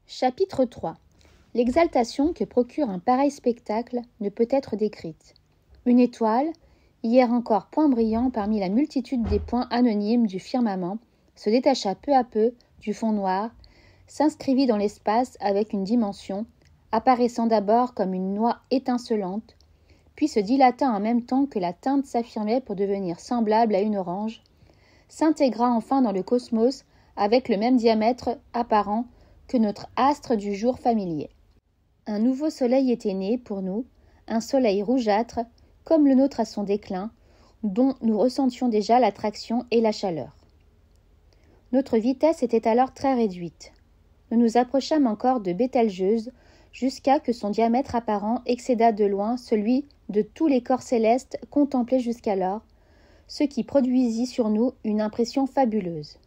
Chapitre 3. L'exaltation que procure un pareil spectacle ne peut être décrite. Une étoile, hier encore point brillant parmi la multitude des points anonymes du firmament, se détacha peu à peu du fond noir, s'inscrivit dans l'espace avec une dimension, apparaissant d'abord comme une noix étincelante, puis se dilata en même temps que la teinte s'affirmait pour devenir semblable à une orange, s'intégra enfin dans le cosmos avec le même diamètre apparent que notre astre du jour familier. Un nouveau soleil était né pour nous, un soleil rougeâtre, comme le nôtre à son déclin, dont nous ressentions déjà l'attraction et la chaleur. Notre vitesse était alors très réduite. Nous nous approchâmes encore de Bételgeuse, jusqu'à que son diamètre apparent excédât de loin celui de tous les corps célestes contemplés jusqu'alors, ce qui produisit sur nous une impression fabuleuse.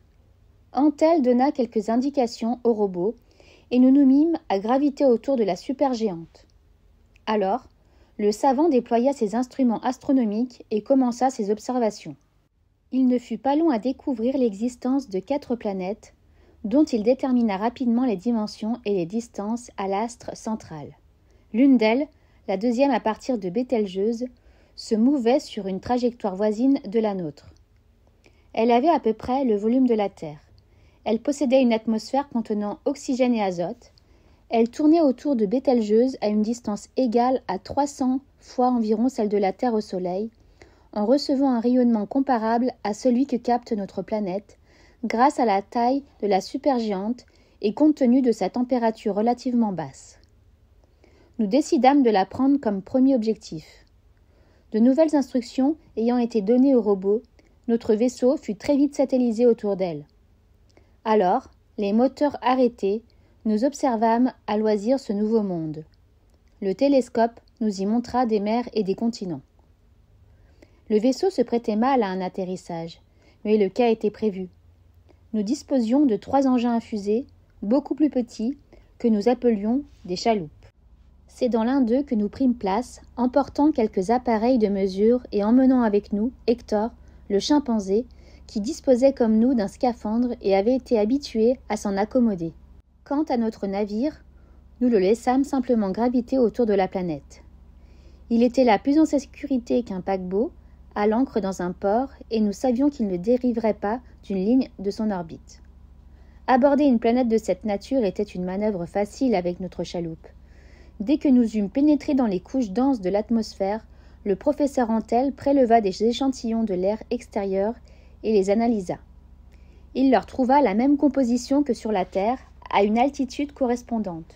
Antel donna quelques indications au robot, et nous nous mîmes à graviter autour de la supergéante. Alors, le savant déploya ses instruments astronomiques et commença ses observations. Il ne fut pas long à découvrir l'existence de 4 planètes, dont il détermina rapidement les dimensions et les distances à l'astre central. L'une d'elles, la deuxième à partir de Bételgeuse, se mouvait sur une trajectoire voisine de la nôtre. Elle avait à peu près le volume de la Terre. Elle possédait une atmosphère contenant oxygène et azote. Elle tournait autour de Bételgeuse à une distance égale à 300 fois environ celle de la Terre au Soleil, en recevant un rayonnement comparable à celui que capte notre planète, grâce à la taille de la supergéante et compte tenu de sa température relativement basse. Nous décidâmes de la prendre comme premier objectif. De nouvelles instructions ayant été données au robot, notre vaisseau fut très vite satellisé autour d'elle. Alors, les moteurs arrêtés, nous observâmes à loisir ce nouveau monde. Le télescope nous y montra des mers et des continents. Le vaisseau se prêtait mal à un atterrissage, mais le cas était prévu. Nous disposions de 3 engins à fusée, beaucoup plus petits, que nous appelions des chaloupes. C'est dans l'un d'eux que nous prîmes place, emportant quelques appareils de mesure et emmenant avec nous Hector, le chimpanzé, qui disposait comme nous d'un scaphandre et avait été habitué à s'en accommoder. Quant à notre navire, nous le laissâmes simplement graviter autour de la planète. Il était là plus en sécurité qu'un paquebot, à l'ancre dans un port, et nous savions qu'il ne dériverait pas d'une ligne de son orbite. Aborder une planète de cette nature était une manœuvre facile avec notre chaloupe. Dès que nous eûmes pénétré dans les couches denses de l'atmosphère, le professeur Antel préleva des échantillons de l'air extérieur et les analysa. Il leur trouva la même composition que sur la Terre, à une altitude correspondante.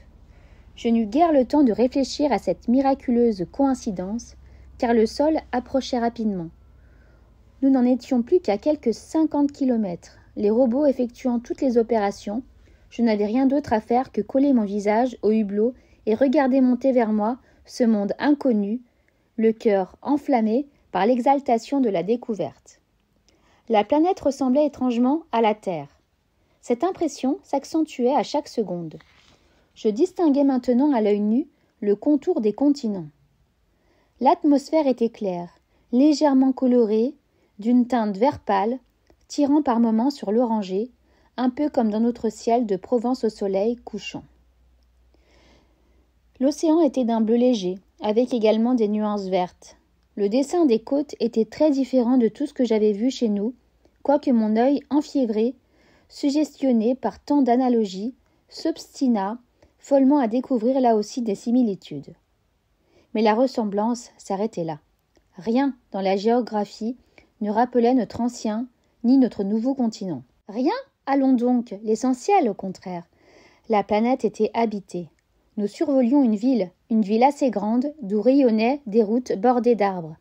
Je n'eus guère le temps de réfléchir à cette miraculeuse coïncidence, car le sol approchait rapidement. Nous n'en étions plus qu'à quelques 50 kilomètres, les robots effectuant toutes les opérations. Je n'avais rien d'autre à faire que coller mon visage au hublot et regarder monter vers moi ce monde inconnu, le cœur enflammé par l'exaltation de la découverte. La planète ressemblait étrangement à la Terre. Cette impression s'accentuait à chaque seconde. Je distinguais maintenant à l'œil nu le contour des continents. L'atmosphère était claire, légèrement colorée, d'une teinte vert pâle, tirant par moments sur l'orangé, un peu comme dans notre ciel de Provence au soleil couchant. L'océan était d'un bleu léger, avec également des nuances vertes. Le dessin des côtes était très différent de tout ce que j'avais vu chez nous, quoique mon œil enfiévré, suggestionné par tant d'analogies, s'obstina follement à découvrir là aussi des similitudes. Mais la ressemblance s'arrêtait là. Rien dans la géographie ne rappelait notre ancien ni notre nouveau continent. Rien ? Allons donc, l'essentiel au contraire. La planète était habitée. Nous survolions une ville assez grande, d'où rayonnaient des routes bordées d'arbres,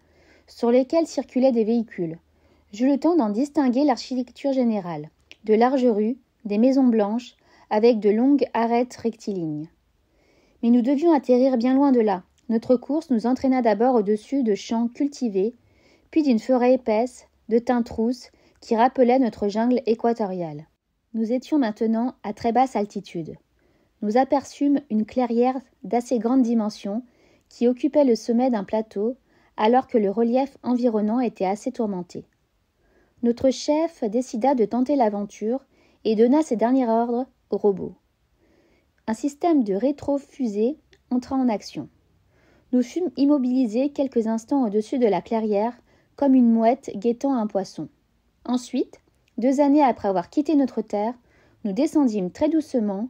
sur lesquelles circulaient des véhicules. J'eus le temps d'en distinguer l'architecture générale, de larges rues, des maisons blanches, avec de longues arêtes rectilignes. Mais nous devions atterrir bien loin de là. Notre course nous entraîna d'abord au-dessus de champs cultivés, puis d'une forêt épaisse, de teintes rousses, qui rappelait notre jungle équatoriale. Nous étions maintenant à très basse altitude. Nous aperçûmes une clairière d'assez grande dimension qui occupait le sommet d'un plateau, alors que le relief environnant était assez tourmenté. Notre chef décida de tenter l'aventure et donna ses derniers ordres au robot. un système de rétrofusée entra en action. Nous fûmes immobilisés quelques instants au-dessus de la clairière, comme une mouette guettant un poisson. Ensuite, 2 années après avoir quitté notre terre, nous descendîmes très doucement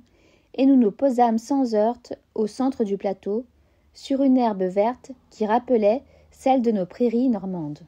et nous nous posâmes sans heurts au centre du plateau, sur une herbe verte qui rappelait celle de nos prairies normandes.